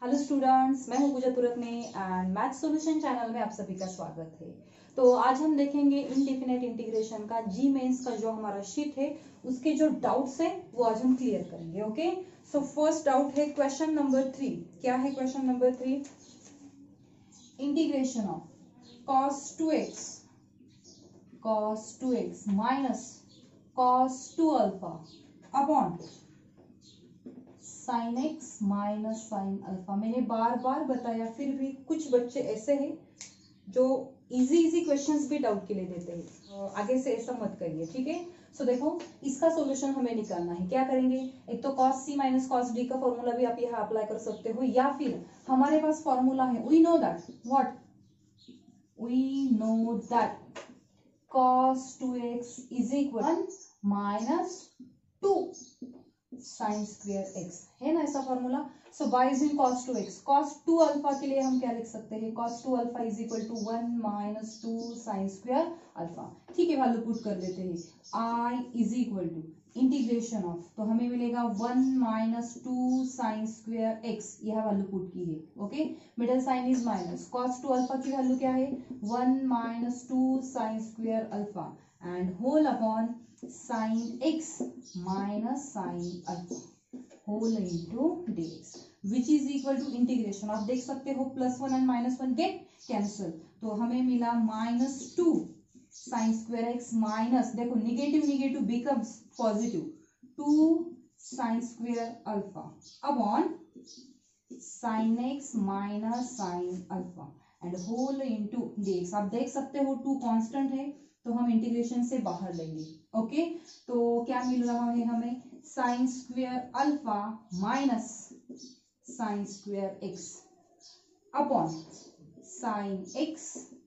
Hello students, मैं हूं पूजा तुरकने and math solution channel में आप सभी का स्वागत है। तो आज हम देखेंगे इनडेफिनेट इंटीग्रेशन का जी मेंस का जो हमारा शीट है उसके जो डाउट्स है वो आज हम क्लियर करेंगे। ओके, सो फर्स्ट डाउट है क्वेश्चन नंबर 3। क्या है question number 3? Integration of cos 2x minus cos 2 alpha upon sin x minus sin alpha. मैंने बार बार बताया, फिर भी कुछ बच्चे ऐसे हैं जो इजी क्वेश्चंस भी डाउट के लिए देते हैं। आगे से ऐसा मत करिए, ठीक है। सो देखो, इसका सॉल्यूशन हमें निकालना है। क्या करेंगे? एक तो cos c minus cos d का फॉर्मूला भी आप यहाँ अप्लाई कर सकते हो, या फिर हमारे पास फॉर्मूला है, we know that cos 2x is equal minus 2 sine square x, है ना ऐसा फॉर्मूला। So by using cos 2x, cos 2 alpha के लिए हम क्या लिख सकते हैं? cos 2 अल्फा is equal to 1 minus 2 sine square alpha. ठीक है, वैल्यू पुट कर लेते हैं। I is equal to integration of, तो हमें मिलेगा 1 माइनस 2 साइन स्क्वायर x, यह वैल्यू पुट की है। Okay, middle sign is minus, cos 2 alpha की वैल्यू क्या है? 1 minus 2 sine square alpha and whole upon sin x minus sin alpha whole into dx which is equal to integration। आप देख सकते हो +1 and -1 get cancel, तो हमें मिला -2 sin square x माइनस, देखो negative becomes positive, 2 sin square alpha upon sin x minus sin alpha and whole into dx। आप देख सकते हो 2 कांस्टेंट है, तो हम इंटीग्रेशन से बाहर लेंगे। ओके, तो क्या मिल रहा है हमें? Sine square alpha minus sine square x upon sine x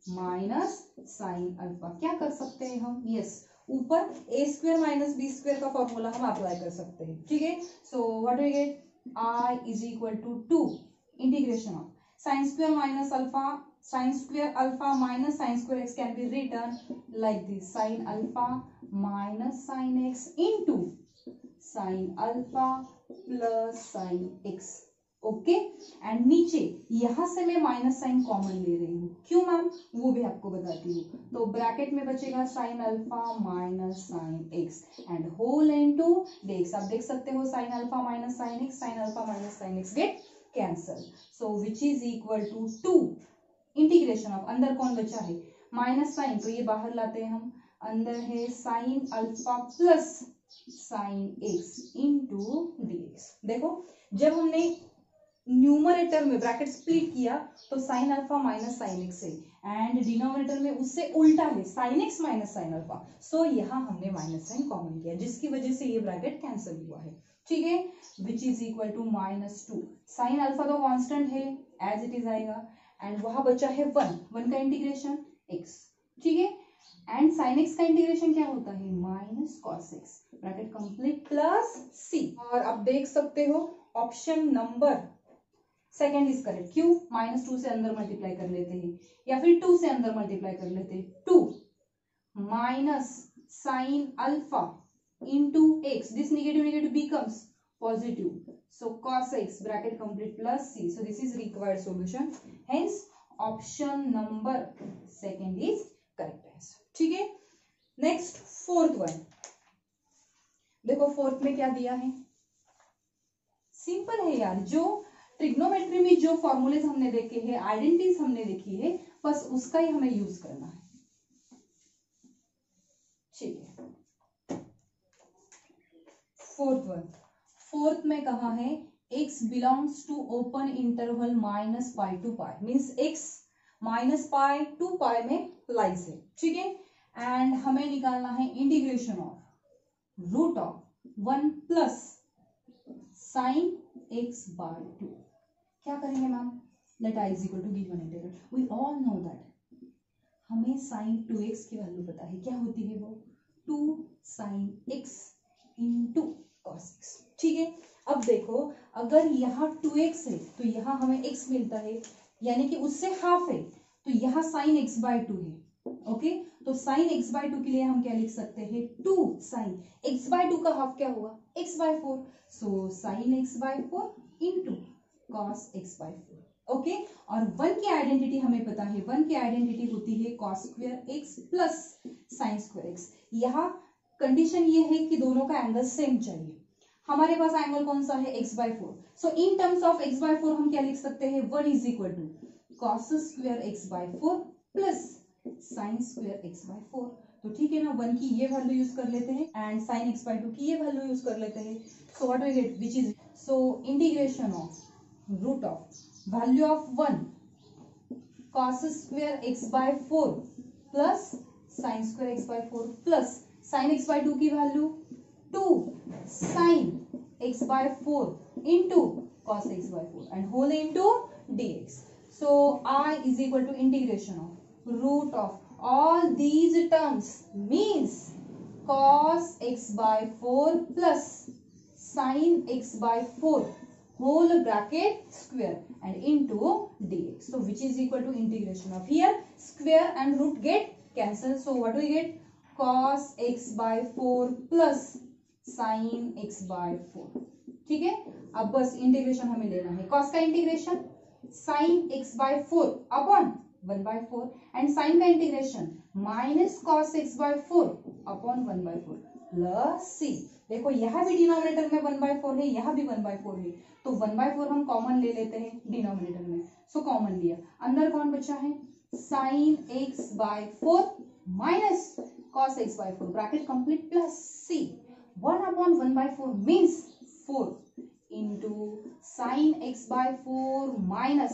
minus sine alpha. क्या कर सकते हैं हम? यस, ऊपर a square minus b square का फॉर्मूला हम अप्लाई कर सकते हैं। ठीक है, so what we get? I is equal to 2 integration of sine square minus alpha, sin square alpha minus sin square x can be written like this: sin alpha minus sin x into sin alpha plus sin x। Okay, and नीचे यहां से मैं minus sign common ले रही हूँ। क्यों ma'am? वो भी आपको बताती हूँ। तो ब्रैकेट में बचेगा sin alpha minus sin x and whole into dx। आप देख सकते हो sin alpha minus sin x, sin alpha minus sin x get cancel, so which is equal to 2 integration of, अंदर कौन बचा है? माइनस साइन, तो ये बाहर लाते हैं हम। अंदर है sine alpha plus sine x into dx. देखो, जब हमने न्यूमरेटर में ब्रैकेट स्प्लिट किया तो sine alpha minus sine x है, एंड डिनोमिनेटर में उससे उल्टा है sine x minus sine alpha. So यहाँ हमने माइनस साइन कॉमन किया, जिसकी वजह से ये ब्रैकेट कैंसिल हुआ है। ठीक है, which is equal to -2 sine alpha तो कांस्टेंट है, एज इट इज आएगा, एंड वहां बचा है 1 का इंटीग्रेशन x। ठीक है, एंड sin x का इंटीग्रेशन क्या होता है? Minus cos x, bracket complete plus c। और आप देख सकते हो option number second is correct. क्यों? -2 से अंदर मल्टीप्लाई कर लेते हैं, या फिर 2 से अंदर मल्टीप्लाई कर लेते हैं। 2 minus sine alpha into x, this negative becomes positive, so cos x bracket complete plus c, so this is required solution, hence option number second is correct answer। ठीक है, नेक्स्ट फोर्थ वन देखो, fourth में क्या दिया है? Simple है यार, जो ट्रिग्नोमेट्री में जो फॉर्मूलेस हमने देखे हैं, आइडेंटिटीज हमने देखी है, बस उसका ही हमें यूज करना है। ठीक है, फोर्थ में कहा है x belongs to open interval -π to π, means x -π to π में लाइज है। ठीक है, एंड हमें निकालना है integration of root of 1 plus sine x by 2। क्या करेंगे ma'am? Let i is equal to given integral, we all know that हमें साइन 2x की वैल्यू पता है, क्या होती है वो? 2 sine x into cos x। ठीक है, अब देखो, अगर यहाँ 2x है तो यहाँ हमें x मिलता है, यानी कि उससे हाफ है, तो यहाँ साइन x बाय 2 है। ओके, तो साइन x बाय 2 के लिए हम क्या लिख सकते हैं? 2 साइन x बाय 2 का हाफ क्या होगा? x by 4, so sine x by 4 into cos x by 4। Okay, और 1 की आइडेंटिटी हमें पता है, 1 की आइडेंटिटी होती है cos square x plus sine square x. यहाँ कंडीशन ये है कि दोनों का एंगल सेम चाहिए। हमारे पास एंगल कौन सा है, x by 4। So in terms of x by 4 हम क्या लिख सकते हैं, 1 is equal to cos square x by 4 plus sine square x by 4। तो ठीक है ना, 1 की ये वैल्यू यूज कर लेते हैं एंड साइन एक्स बाय 2 की ये वैल्यू यूज कर लेते हैं। So what we get, which is, so integration of root of value of 1 cos square x by 4 plus sine square x by 4 plus sine x by 2 की value 2 sine x by 4 into cos x by 4 and whole into dx। So I is equal to integration of root of all these terms means cos x by 4 plus sin x by 4 whole bracket square and into dx. So which is equal to integration of, here square and root get cancel. So what do we get, cos x by 4 plus sin x by 4। ठीक है, अब बस integration हमें लेना है, cos का integration sine x by 4 upon 1 by 4 and sine का integration minus cos x by 4 upon 1 by 4 plus c. देखो यहाँ भी डिनोमिनेटर में 1 बाय 4 है, यहाँ भी 1 बाय 4 है, तो 1 बाय 4 हम कॉमन ले लेते हैं डिनोमिनेटर में। सो कॉमन लिया, अंदर कौन बचा है, sine x by 4 minus cos x by 4 bracket complete plus c. 1 upon 1 by 4 means 4 into sin x by 4 minus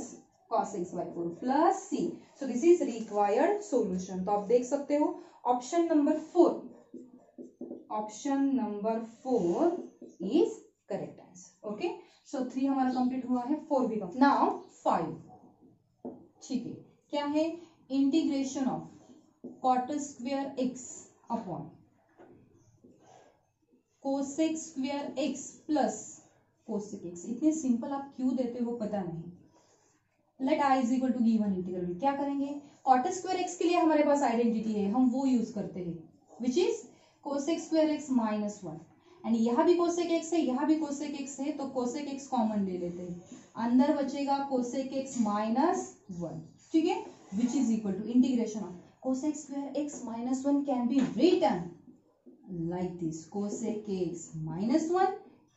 cos x by 4 plus c. So this is required solution. तो आप देख सकते हो option number 4, option number 4 is correct answer. Okay, so 3 हमारा complete हुआ है, 4 भी complete. Now 5, ठीक है, क्या है, integration of cot square x upon cosec square x plus cosec x। इतने सिंपल आप क्यों देते हो पता नहीं। Let i is equal to given integral, क्या करेंगे, cot स्क्वायर x के लिए हमारे पास आइडेंटिटी है, हम वो यूज करते हैं, which is cosec square x minus 1 and यहाँ भी cosec x है, यहाँ भी cosec x है, तो cosec x कॉमन ले लेते हैं, अंदर बचेगा cosec x माइनस 1। ठीक है, which is equal to integration of cosec square x minus 1 can be written like this, cosec x minus 1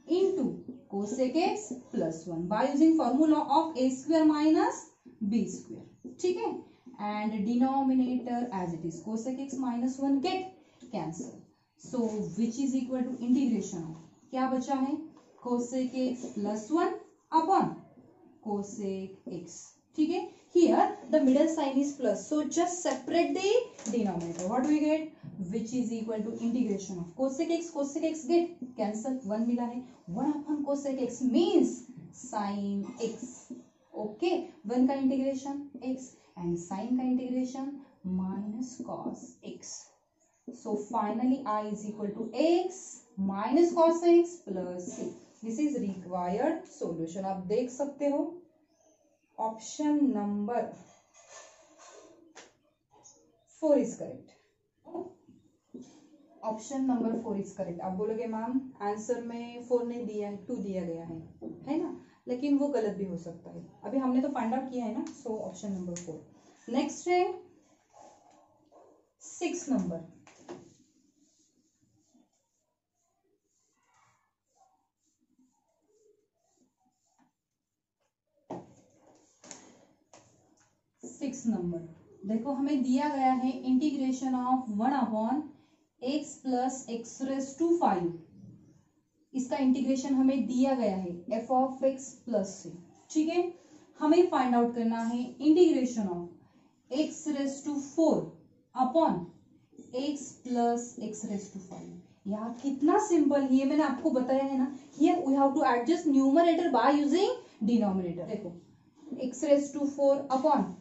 into cosec x plus 1 by using formula of a square minus b square। ठीक है, and denominator as it is, cosec x minus 1 get cancel। so which is equal to integration of, क्या बचा है, cosec x plus 1 upon cosec x। ठीक है, here the middle sign is plus, so just separate the denominator, what do we get, which is equal to integration of cosec x get cancel, 1 मिला है, 1 upon cosec x means sin x। Okay, 1 का integration x and sin का integration minus cos x। so finally I is equal to x minus cos x plus c। this is required solution। आप देख सकते हो option number 4 is correct, option number 4 is correct. आप बोलोगे ma'am answer में 4 नहीं दिया है, 2 दिया गया है ना, लेकिन वो गलत भी हो सकता है, अभी हमने तो फाइंड आउट किया है ना। सो ऑप्शन नंबर 4। नेक्स्ट है 6 नंबर, देखो हमें दिया गया है integration of 1 upon x plus x raise to 5। इसका इंटीग्रेशन हमें दिया गया है एफ ऑफ एक्स प्लस से। ठीक है, हमें फाइंड आउट करना है integration of x raise to 4 upon x plus x raise to 5। यार कितना सिंपल, ये मैंने आपको बताया है ना, here we have to adjust numerator by using denominator. देखो x raise to 4 upon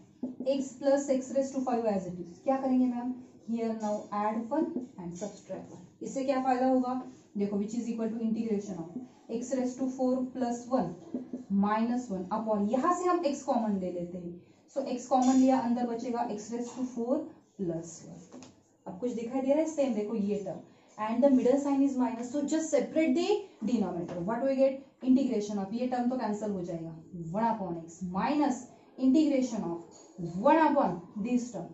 x plus x raised to 5 as it is, क्या करेंगे ma'am, here now add 1 and subtract 1। इससे क्या फायदा होगा, देखो which is equal to integration of x raised to 4 plus 1 minus 1 upon, यहाँ से हम x कॉमन ले लेते हैं, so x कॉमन लिया, अंदर बचेगा x raised to 4 plus 1। अब कुछ दिखाई दे रहा है सेम, देखो ये term and the middle sign is minus, so just separate the denominator, what we get, integration of, ये टर्म तो कैंसिल हो जाएगा, 1 upon x minus integration of 1 upon this term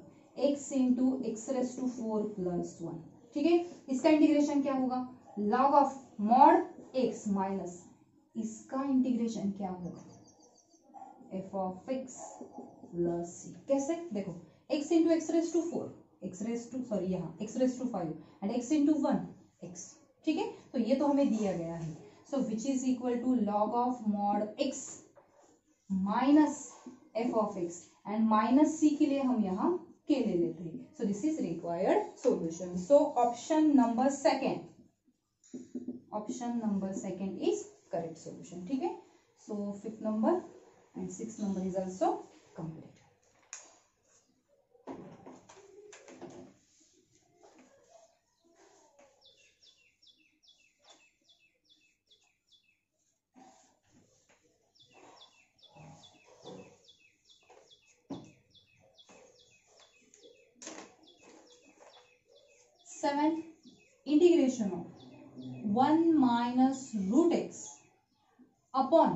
x into x raise to 4 plus 1। ठीक है, इसका integration क्या होगा, log of mod x minus इसका इंटीग्रेशन क्या होगा, f of x plus c। कैसे, देखो x into x raise to 4, x raise to sorry यहाँ x raise to 5 and x into 1 x। ठीक है, तो ये तो हमें दिया गया है, so which is equal to log of mod x minus f of x and minus c के लिए हम यहाँ k ले लेते हैं। So this is required solution. So option number second is correct solution. ठीक है, so 5th number and 6th number is also complete. Seven, integration of 1 minus root x upon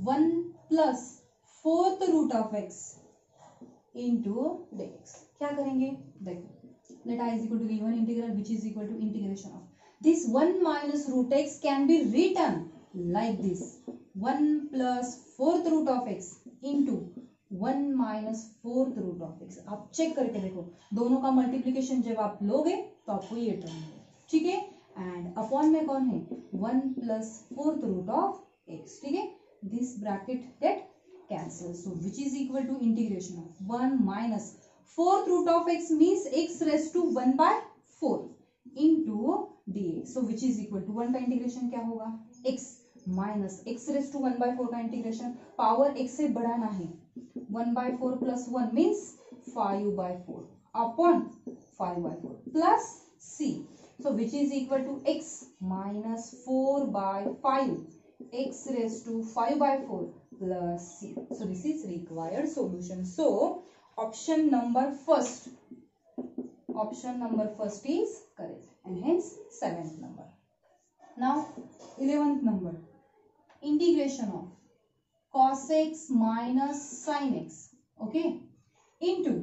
1 plus 4th root of x into dx। क्या करेंगे, देखो late i is equal to given integral which is equal to integration of this 1 minus root x can be written like this 1 plus 4th root of x into 1 minus 4th root of x. आप check करके देखो, दोनों का multiplication जब आप लोगे तो आपको ये टर्म मिलेगा। ठीक है, एंड अपॉन में कौन है, 1 plus 4th root of x. ठीक है, this bracket get cancel, so which is equal to integration of 1 minus 4th root of x means x raise to 1 by 4 into dx। So which is equal to 1 का integration क्या होगा, x minus x raise to 1 by 4 का integration power x से बढ़ाना है, 1 by 4 plus 1 means 5 by 4 upon 5 by 4 plus c. So which is equal to x minus 4 by 5 x raised to 5 by 4 plus c. So this is required solution. So option number first is correct and hence 7th number. Now 11th number, integration of cos x minus sin x, okay, into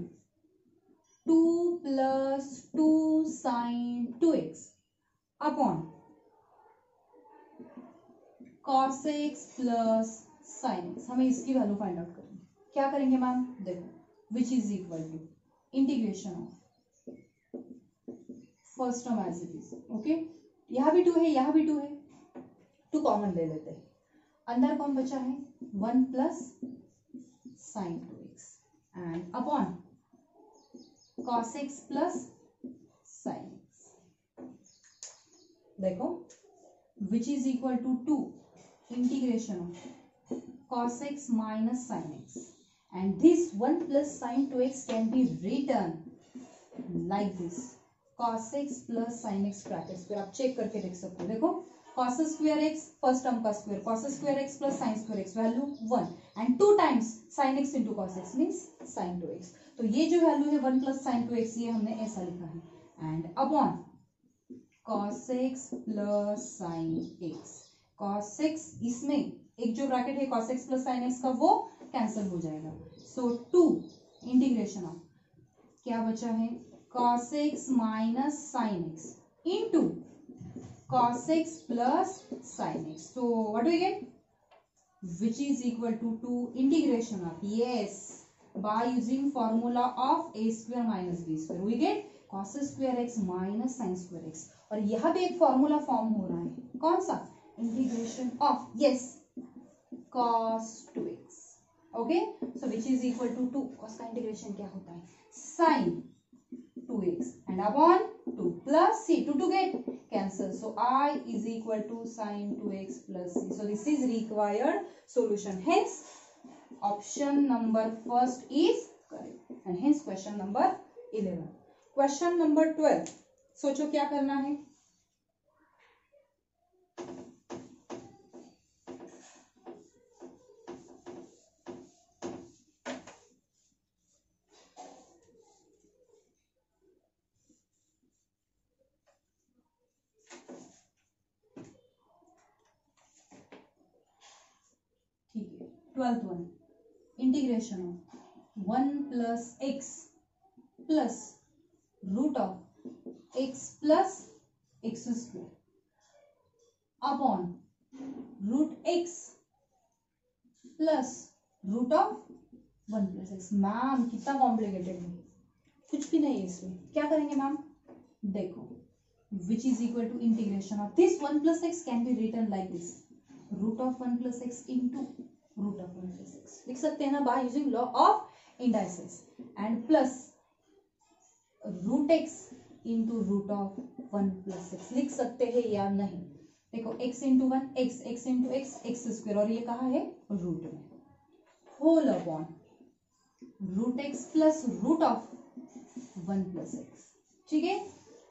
2 plus 2 sin 2x upon cos x plus sin x। हमें इसकी value find out करनी है। क्या करेंगे ma'am, देखो which is equal to integration of first term as it is, okay, यहाँ भी 2 है, यहाँ भी 2 है, 2 कॉमन ले लेते हैं, अंदर कौन बचा है 1 plus sine 2x and upon cos x plus sine x। देखो which is equal to 2 integration of cos x minus sine x and this 1 plus sine 2x can be written like this cos x plus sine x brackets पे आप check करके देख सकते हो। देखो cos square x first term का square, cos square x plus sin square x value 1 and 2 times sin x into cos x means sin 2x। तो ये जो वैल्यू है 1 plus sin 2x ये हमने ऐसा लिखा है and upon cos x plus sin x। cos x इसमें एक जो ब्रैकेट है cos x plus sin x का वो कैंसिल हो जाएगा, सो 2 इंटीग्रेशन ऑफ क्या बचा है cos x minus sin x into cos x plus sin x। So what do we get? Which is equal to 2 integration of, yes, by using formula of a square minus b square we get cos square x minus sin square x। और यहाँ पे एक formula form हो रहा है, कौन सा, integration of, yes, cos 2x, okay, so which is equal to 2, cos का इंटीग्रेशन क्या होता है sin 2x and upon 2 plus c, 2 to get cancel, so I is equal to sin 2x plus c। So this is required solution, hence option number first is correct and hence question number 11। question number 12, सोचो क्या करना है, 12th one, integration of 1 plus x plus root of x plus x square upon root x plus root of 1 plus x. Ma'am कितना complicated है, कुछ भी नहीं है इसमें. क्या करेंगे मैम, देखो which is equal to integration of this 1 plus x can be written like this, root of 1 plus x into root of 1 plus x लिख सकते हैं ना by using law of indices, and plus root x into root of 1 plus x लिख सकते हैं या नहीं. देखो x into 1 x, x into x x square, और ये कहाँ है रूट में, whole upon root x plus root of 1 plus x. ठीक है,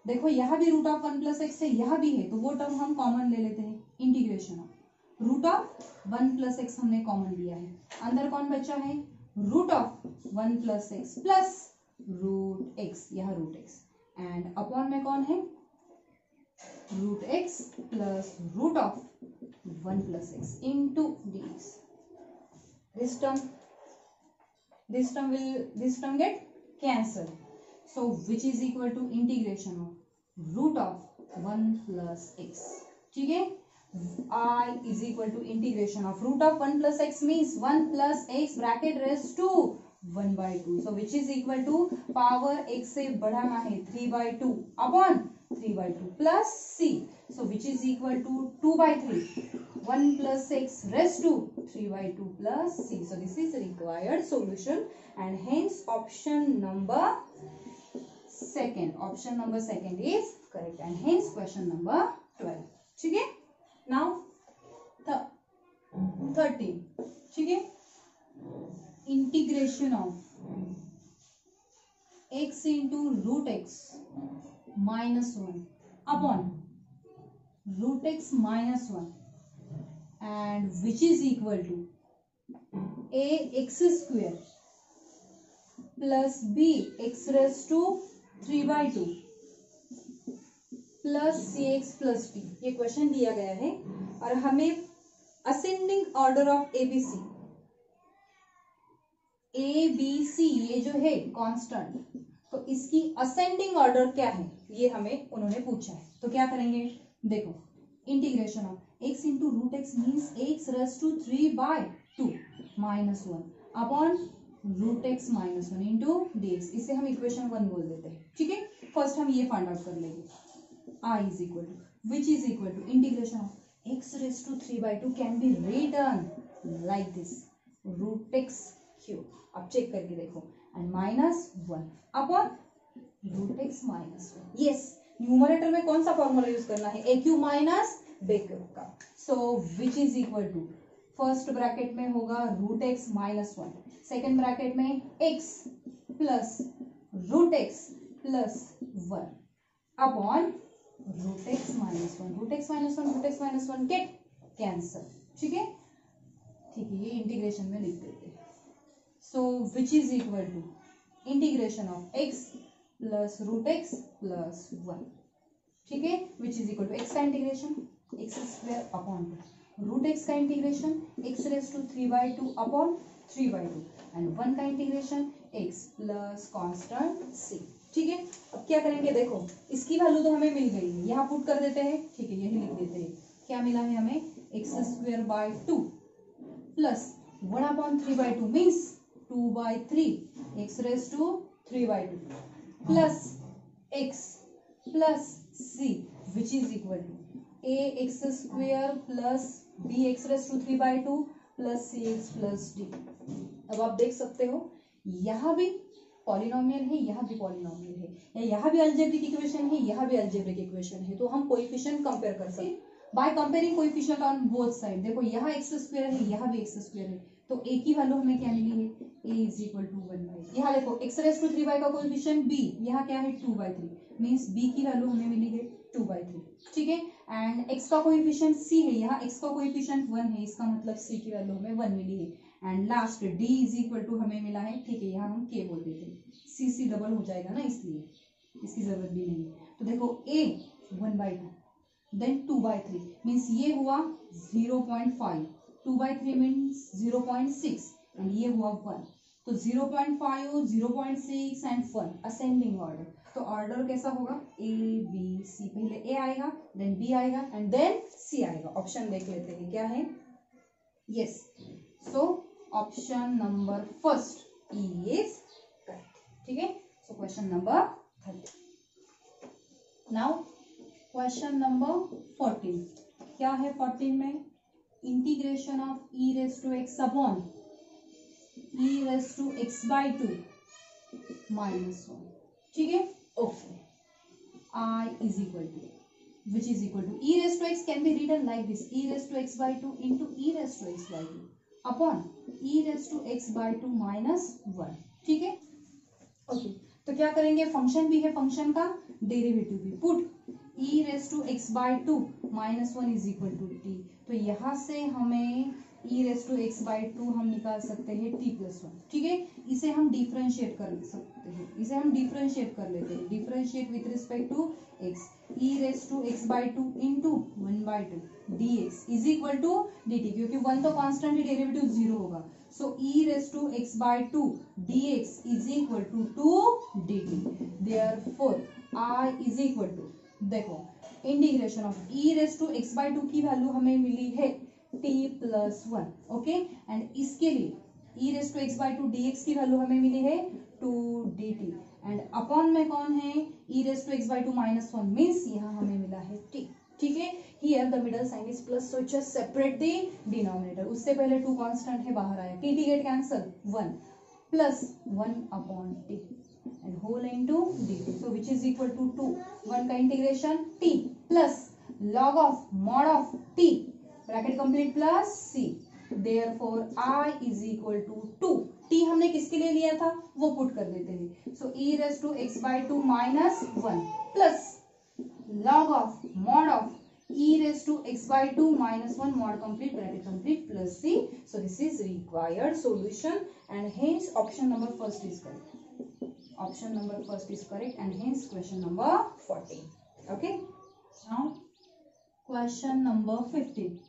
देखो यहाँ भी रूट ऑफ 1 plus x है, यहाँ भी है, तो वो टर्म हम कॉमन ले लेते हैं. Integration of root of 1 plus x हमने कॉमन लिया है, अंदर कौन बचा है, root of 1 plus x plus root x, यहाँ रूट x, एंड अपॉन में कौन है, root x plus root of 1 plus x into dx. This term get cancelled. So which is equal to integration of root of 1 plus x. ठीक है, I is equal to integration of root of 1 plus x means 1 plus x bracket raised to 1 by 2. So which is equal to power x से बढ़ाना है 3 by 2 upon 3 by 2 plus c. So which is equal to 2 by 3. 1 plus x raised to 3 by 2 plus c. So this is required solution, and hence option number second is correct, and hence question number 12. ठीक है, now 13. ठीक है, integration of x into root x minus 1 upon root x minus 1, and which is equal to a x square plus b x raised to 3 by 2 plus c x plus t. ये question दिया गया है और हमें ascending order of ABC, ABC ये जो है constant, तो इसकी असेंडिंग ऑर्डर क्या है ये हमें उन्होंने पूछा है. तो क्या करेंगे, देखो integration of x into root x means x raise to 3 by 2 minus 1 upon root x minus 1 into dx. इसे हम इक्वेशन 1 बोल देते हैं. ठीक है, फर्स्ट हम ये फाइंड आउट कर लेंगे. I is equal to which is equal to integration of x raised to 3 by 2 can be written like this, root x cube. अब चेक करके देखो, and minus 1 upon root x minus 1. yes, numerator में कौन सा formula use करना है, a cube minus b cube का. so which is equal to first bracket में होगा root x minus 1, second bracket में x plus root x plus 1 upon root x minus 1. Root x minus 1 root x minus 1 get cancel. ठीक है, ठीक है, ये integration में लिख देते हैं. So which is equal to integration of x plus root x plus 1. ठीक है, which is equal to x का integration x square upon 2, root x का integration x raise to 3 by 2 upon 3 by 2, and 1 का integration x plus constant c. ठीक है, अब क्या करेंगे, देखो इसकी वैल्यू तो हमें मिल गई है, यहाँ पुट कर देते हैं. ठीक है, यही लिख देते हैं. क्या मिला है हमें, x square by 2 plus 1 upon 3 by 2 means 2 by 3 x raise to 3 by 2 plus x plus c which is equal to a x square plus b x raise to 3 by 2 plus c x plus d. अब आप देख सकते हो यहाँ भी polynomial है, यहाँ भी पॉलिनोमियल है, या यहाँ भी अलजेब्रिक इक्वेशन है, यहाँ भी अलजेब्रिक इक्वेशन है. तो हम कोएफिशिएंट कंपेयर कर सकते हैं by comparing coefficient on both side. देखो यहाँ एक्स स्क्वायर है, यहाँ भी एक्स स्क्वायर है, तो ए की वैल्यू हमें क्या मिली है, a is equal to 1 by. यहाँ देखो एक्स रेज टू 3 by का कोएफिशिएंट b, यहाँ क्या है 2 by 3 मीन्स b की वैल्यू हमें मिली है 2 by 3. ठीक है, एंड x का कोएफिशिएंट c है, यहाँ x का कोएफिशिएंट 1 है, इसका मतलब c की वैल्यू हमें 1 मिली है. And last d is equal to हमें मिला है. ठीक है, यहाँ हम k बोल देते हैं, c डबल हो जाएगा ना, इसलिए इसकी जरूरत भी नहीं है. तो देखो a 1 by 2 then 2 by 3 means ये हुआ 0.5 2/3 मीन्स 0.6 एंड ये हुआ 1, तो 0.5, 0.6 एंड 1 असेंडिंग ऑर्डर। तो ऑर्डर कैसा होगा, ए बी सी, पहले ए आएगा देन बी आएगा एंड देन सी आएगा। ऑप्शन देख लेते हैं क्या है, yes, so option number first is correct. ठीक है, so question number 30। Now question number 14, क्या है 14 में, integration of e raise to x upon e raise to x by 2 minus 1। ठीक है, okay, I is equal to, which is equal to e raised to x can be written like this, e raised to x by 2 into e raised to x by 2 upon e raised to x by 2 minus 1। ठीक है, okay, तो क्या करेंगे, function भी है, function का derivative भी, put e raised to x by 2 minus 1 is equal to t। तो यहाँ से हमें e raised to x by 2 हम निकाल सकते हैं t plus 1। ठीक है, इसे हम डिफरेंशिएट कर सकते हैं, इसे हम डिफरेंशिएट कर लेते हैं, differentiate with respect to x, e raised to x by 2 into 1/2 dx is equal to dt, क्योंकि 1 तो कांस्टेंट है, डेरिवेटिव 0 होगा, सो e raised to x by 2 dx is equal to 2 dt। therefore I is equal to, देखो integration of e raised to x by 2 की value हमें मिली है t plus 1, okay, and इसके लिए e raised to x by 2 dx की value हमें मिली है 2 dt एंड अपॉन में कौन है, e raised to x by 2 minus 1 means यहाँ हमें मिला है t। ठीक है, here the middle sign is plus, so just separate the denominator, उससे पहले 2 कांस्टेंट है, बाहर आया, t get cancel, 1 plus 1 upon t and whole into dt, so which is equal to 2, 1 का integration t plus log of mod of t bracket complete plus c, therefore I is equal to 2, t हमने किसके लिए लिया था वो put कर देते हैं, so e raised to x by 2 minus 1 plus log of mod of e raised to x by 2 minus 1 mod complete bracket complete plus c, so this is required solution and hence option number first is correct, option number first is correct and hence question number 14, okay। Now question number 15,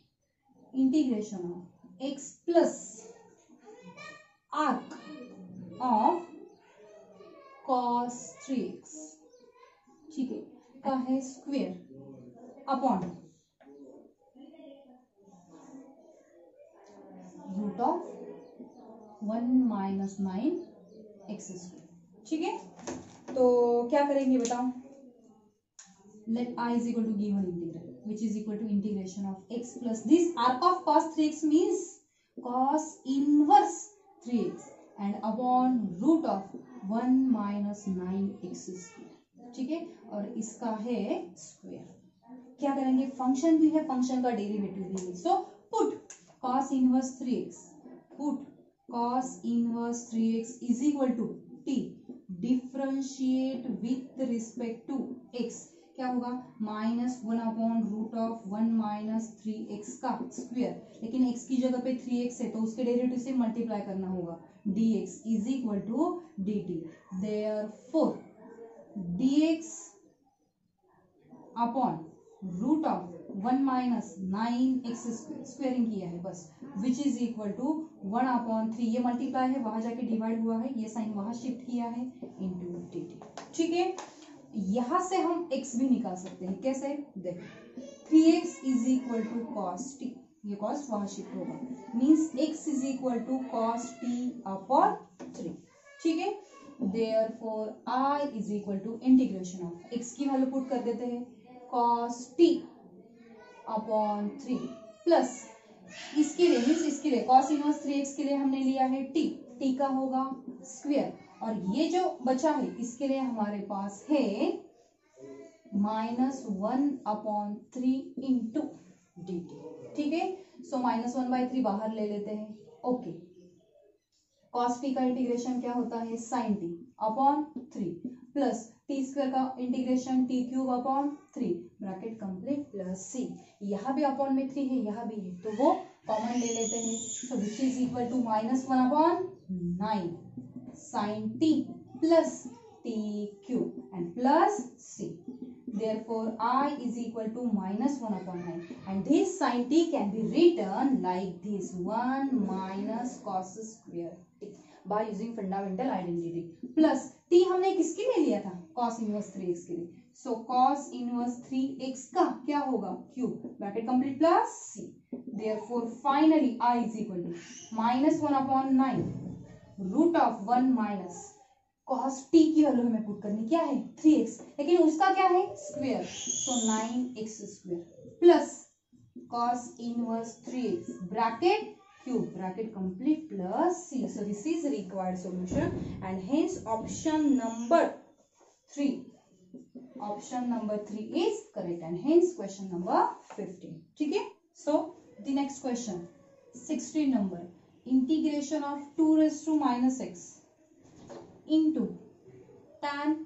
integration of x plus arc of cos 3x, ठीक है, का है square upon root of 1 minus 9 x square. ठीक है, तो क्या करेंगे बताओ, let I is equal to given integral which is equal to integration of x plus this arc of cos 3x means cos inverse 3x and upon root of 1 minus 9x square। ठीक है, और इसका है square, क्या करेंगे, function भी है, function का डेरिवेटिव भी है, so put cos inverse 3x, put cos inverse 3x is equal to t, differentiate with respect to x, क्या होगा, minus 1 upon root of 1 minus 3x का स्क्वायर, लेकिन x की जगह पे 3x है तो उसके डेरिवेटिव से मल्टीप्लाई करना होगा, dx is equal to dt, therefore dx upon root of 1 minus 9x squaring किया है बस, which is equal to 1 upon 3, ये मल्टीप्लाई है, वहां जाके डिवाइड हुआ है, ये साइन वहां शिफ्ट किया है इनटू dt। ठीक है, यहां से हम x भी निकाल सकते हैं, कैसे, देखो 3x is equal to cos t, ये cos वहां शिफ्ट होगा, means x is equal to cos t upon 3। ठीक है, therefore I is equal to integration of x की वैल्यू पुट कर देते हैं cos t अपॉन 3 प्लस इसके लिए मीन्स इसके लिए cos इनवर्स 3x के लिए हमने लिया है t, t का होगा स्क्वायर, और ये जो बचा है इसके लिए हमारे पास है माइनस 1 अपॉन 3 इंटू dt। ठीक है, सो माइनस 1/3 बाहर ले लेते हैं, ओके, cos t का इंटीग्रेशन क्या होता है, sin t upon 3 plus t square का integration t cube upon 3 bracket complete plus c, यहाँ भी अपॉन में 3 है, यहाँ भी है, तो वो कॉमन ले लेते हैं, so which is equal to minus 1 upon 9 sin t plus t cube and plus c, therefore I is equal to -1/9 and this sin t can be written like this 1 minus cos square t by using fundamental identity plus t हमने किसके लिए लिया था cos inverse 3x के लिए so cos inverse 3x का क्या होगा cube bracket complete plus c therefore finally I is equal to -1/9 root of 1 minus cos t की वैल्यू हमें पुट करनी क्या है 3x लेकिन उसका क्या है square so 9x square plus cos inverse 3x bracket cube bracket complete plus c so this is required solution and hence option number 3 is correct and hence question number 15 ठीक है so the next question 16 number integration of 2 raised to minus x into tan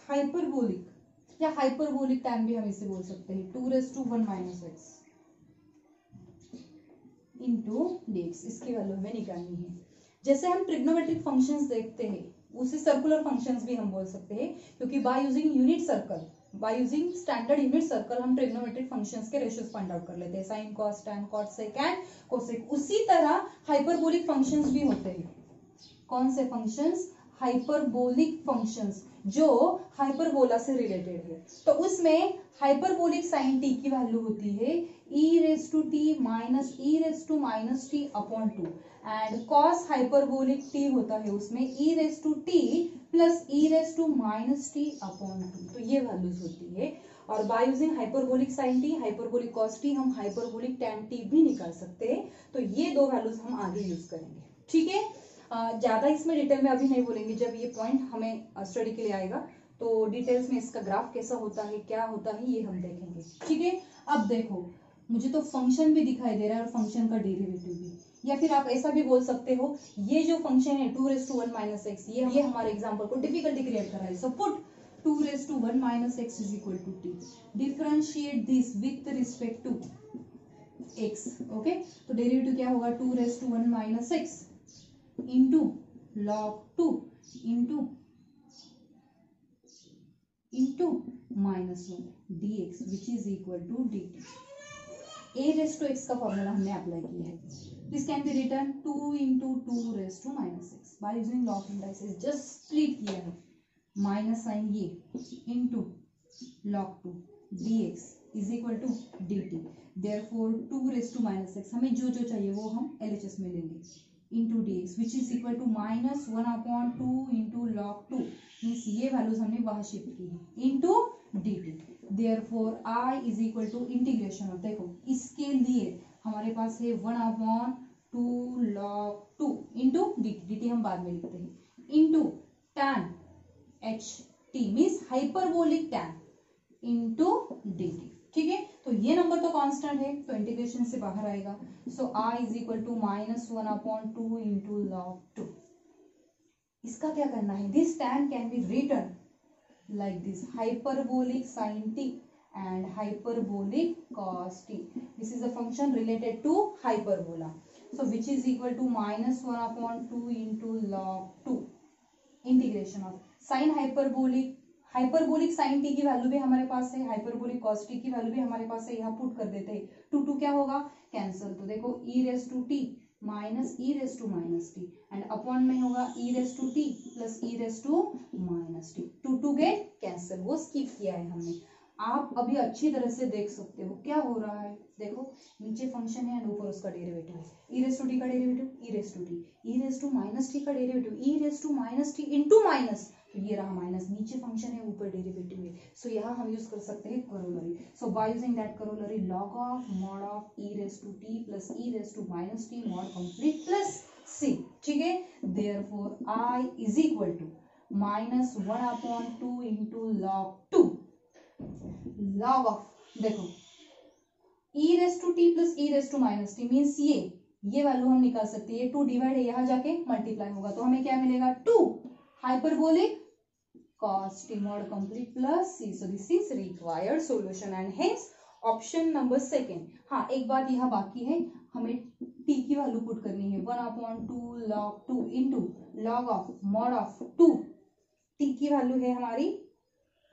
hyperbolic या hyperbolic tan भी हम इसे बोल सकते हैं 2 raised to 1 minus x into dx इसकी वैल्यू हमें निकालनी है जैसे हम ट्रिग्नोमेट्रिक फंक्शंस देखते हैं उसे सर्कुलर फंक्शंस भी हम बोल सकते हैं क्योंकि by using unit circle by using standard unit circle हम ट्रिग्नोमेट्रिक फंक्शंस के रेशियोज फाइंड आउट कर लेते हैं sine cos tan cot sec and cosec उसी तरह हाइपरबोलिक फंक्शंस भी होते हैं कौन से फंक्शंस हाइपरबोलिक फंक्शंस जो हाइपरबोला से रिलेटेड है तो उसमें हाइपरबोलिक साइन टी की वैल्यू होती है e raised to t minus e raised to minus t upon 2 and cos hyperbolic t होता है उसमें e raised to t plus e raised to minus t upon 2 तो ये वैल्यूज होती है और by using hyperbolic sine t hyperbolic cos t हम hyperbolic tan t भी निकाल सकते हैं तो ये दो वैल्यूज हम आगे यूज करेंगे ठीक है ज्यादा इसमें डिटेल में अभी नहीं बोलेंगे जब ये पॉइंट हमें स्टडी के लिए आएगा तो डिटेल्स में इसका ग्राफ कैसा होता है क्या होता है ये हम देखेंगे ठीक है अब देखो मुझे तो फंक्शन भी दिखाई दे रहा है और फंक्शन का डेरिवेटिव भी या फिर आप ऐसा भी बोल सकते हो ये जो फंक्शन है 2 raised to 1 minus x ये हमारे एग्जांपल को डिफिकल्टी क्रिएट कर रहा है so put 2 raised to 1 minus x is equal to t differentiate this with respect to x okay तो डेरिवेटिव क्या होगा 2 raised to 1 minus x into log 2 into minus 1 dx which is equal to dt a raised to x का formula हमने apply किया है this can be written 2 into 2 raised to minus x by using log indices just split किया है minus sign ये into log 2 dx is equal to dt therefore 2 raised to minus x हमें जो जो चाहिए वो हम LHS में लेंगे into dx which is equal to minus 1/2 into log 2 means ये वैल्यूज हमने वहां शिफ्ट की है into dt therefore I is equal to integration of देखो इसके लिए हमारे पास है 1/2 log 2 into dt हम बाद में लिखते हैं into tan h t means hyperbolic tan into dt ठीक है तो ये नंबर तो कांस्टेंट है तो इंटीग्रेशन से बाहर आएगा सो I is equal to -1/2 into log 2 इसका क्या करना है this tan can be written like this hyperbolic sin t and hyperbolic cos t this is a function related to hyperbola so which is equal to -1/2 into log 2 integration of sin hyperbolic sin t की value भी हमारे पास है hyperbolic cos t की value भी हमारे पास है यहाँ put कर देते हैं 2 क्या होगा कैंसिल तो देखो e raised to t minus e raised to minus t and upon में होगा e raised to t plus e raised to minus t 2 get cancel वो स्किप किया है हमने आप अभी अच्छी तरह से देख सकते हो क्या हो रहा है देखो नीचे फंक्शन है एंड ऊपर उसका डेरिवेटिव है e raised to t का derivative e raised to t e raised to minus t का derivative e raised to minus t into minus तो ये रहा माइनस नीचे फंक्शन है ऊपर डेरिवेटिव है सो यहाँ हम यूज कर सकते हैं corollary so by using that corollary log of mod of e raised to t plus e raised to minus t mod complete plus c ठीक है therefore I is equal to -1/2 into log 2 log of देखो e raised to t plus e raised to minus t means ये value हम निकाल सकते हैं 2 divide है यहाँ जाके मल्टीप्लाई होगा तो हमें क्या मिलेगा 2 hyperbolic cos t mod complete plus c so this is required solution and hence option number second हाँ एक बात यहाँ बाकी है हमें t की वैल्यू पुट करनी है 1/2 log 2 into log of mod of 2 t की वैल्यू है हमारी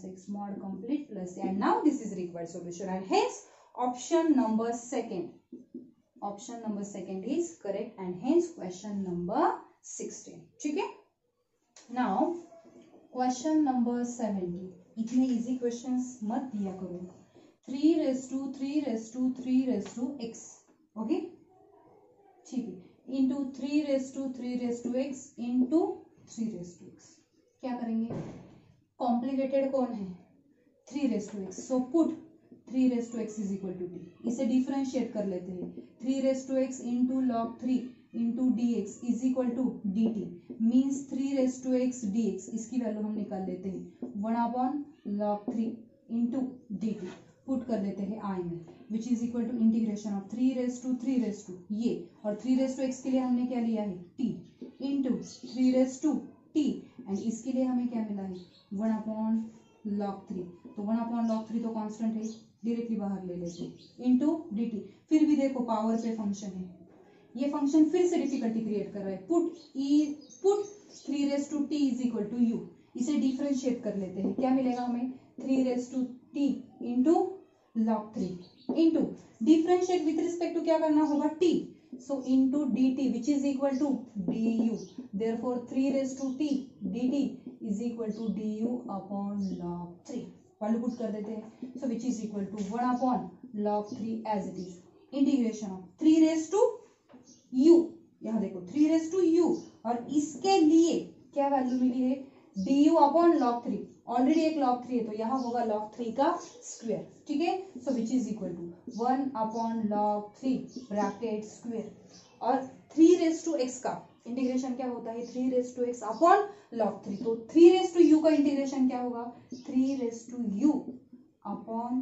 minus x mod complete plus a. And now this is required solution, and hence option number second is correct, and hence question number 16. ठीक है. Now question number 17. इतने easy questions मत दिया करो. 3 raised to 3 raised to 3 raised to x. Okay, ठीक है. Into 3 raised to 3 raised to x into 3 raised to x. क्या करेंगे? कॉम्प्लिकेटेड कौन है? 3 raised to x. So put 3 raised to x is equal to t. इसे differentiate कर लेते हैं. 3 raised to x into log 3 into dx is equal to dt. Means 3 raised to x dx. इसकी value हम निकाल लेते हैं 1/log 3 इंटू dt. पुट कर देते हैं i में, which is equal to integration of 3 raised to 3 raised to ये, और 3 raised to x के लिए हमने क्या लिया है? t into 3 raised to t, and इसके लिए हमें क्या मिला है? 1/log 3. तो 1/log 3 तो कांस्टेंट है, डायरेक्टली बाहर ले लेते हैं इंटू dt. फिर भी देखो पावर पे फंक्शन है, ये फंक्शन फिर से डिफिकल्टी क्रिएट कर रहा है. Put 3 raised to t is equal to u. इसे डिफरेंशिएट कर लेते हैं. क्या मिलेगा हमें? 3 raised to t into log 3 into differentiate with respect to क्या करना होगा? t. So into dt which is equal to du. Therefore 3 raised to t dt is equal to du upon log 3. Value put कर देते हैं. So which is equal to 1/log 3 as it is. Integration of 3 raised to u. यहाँ देखो 3 raised to u, और इसके लिए क्या value मिली है? du upon log 3. ऑलरेडी एक log 3 है, तो यहाँ होगा log 3 का स्क्वायर. ठीक है. So which is equal to 1/log 3 bracket square, और 3 raised to x का इंटीग्रेशन क्या होता है? 3 raised to x upon log 3. तो 3 raised to u का इंटीग्रेशन क्या होगा? 3 raised to u upon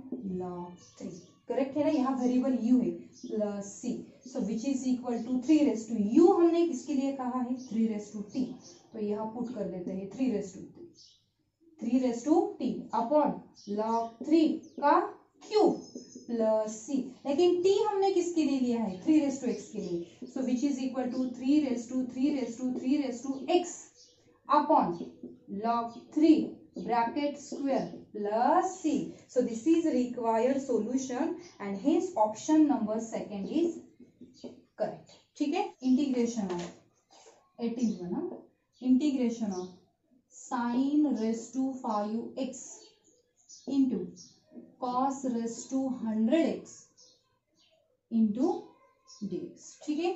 log 3. Correct है ना? यहाँ वेरिएबल u है plus c. So which is equal to 3 raised to u हमने किसके लिए कहा है? 3 raised to t. तो यहाँ पुट कर लेते हैं 3 raised to t upon log 3 का क्यूब प्लस c. लेकिन t हमने किसके लिए लिया है? 3 raised to x के लिए. So which is equal to 3 raised to 3 raised to 3 raised to x upon log 3 bracket square plus c. So this is required solution, and hence option number second is correct. ठीक है. Integration of 18 बना. Integration of sin raised to 5x into cos raised to 100x into dx. ठीक है.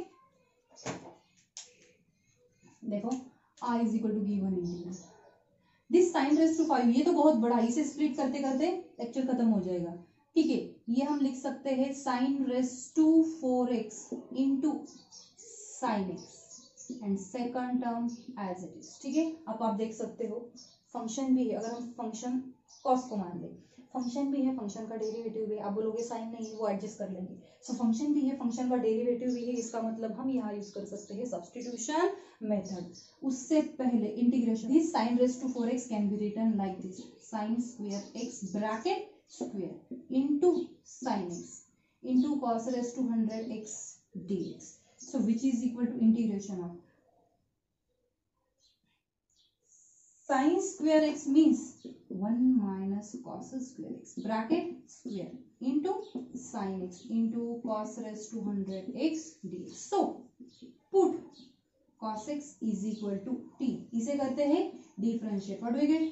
देखो i is equal to given integral. This sin raised to 5, ये तो बहुत बड़ा, इसे स्प्लिट करते करते लेक्चर खत्म हो जाएगा. ठीक है. ये हम लिख सकते हैं sin raised to 4x into sin x and second term as it is. ठीक है. अब आप देख सकते हो फंक्शन भी है. अगर हम फंक्शन कॉस को मान लें, फंक्शन भी है, फंक्शन का डेरिवेटिव भी है. आप बोलोगे साइन नहीं है, वो एडजस्ट कर लेंगे. सो फंक्शन भी है, फंक्शन का डेरिवेटिव भी है. इसका मतलब हम यहाँ यूज कर सकते हैं सब्स्टिट्यूशन मेथड. उससे पहले integration, this sin raised to 4x can be written like this, sin square x bracket square into sin x into cos raised to 100x dx. So which is equal to integration of sin square x means 1 minus cos square x bracket square into sin x into cos raised to 100x dx. So put cos x is equal to t. इसे करते हैं differentiate. What we get?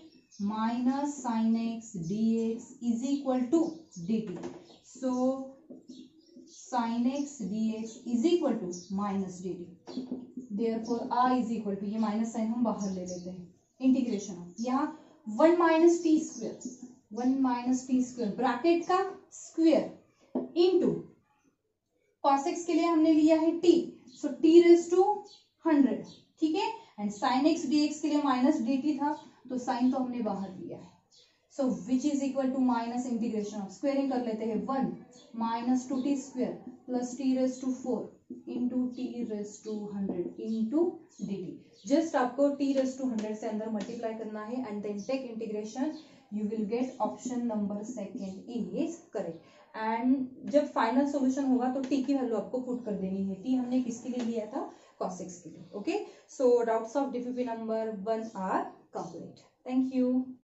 minus sin x dx is equal to dt. So sin x dx is equal to minus dt. Therefore I is equal to, ये minus sign हम बाहर ले लेते हैं. Integration of यहाँ 1 minus t स्क्वायर ब्रैकेट का square into cos x के लिए हमने लिया है t. So t raised to 100. ठीक है. एंड sin x dx के लिए माइनस dt था, तो साइन तो हमने बाहर लिया है. So which is equal to minus integration of, squaring कर लेते हैं 1 minus 2t square plus t raised to 4 into t raised to 100 into dt. Just आपको t raised to 100 से अंदर मल्टीप्लाई करना है and then take integration. You will get option number second is correct. And जब final solution होगा तो t की value आपको पुट कर देनी है. t हमने किसके लिए लिया था? cos x के लिए. Okay, so doubts of DPP number 1 are complete. Thank you.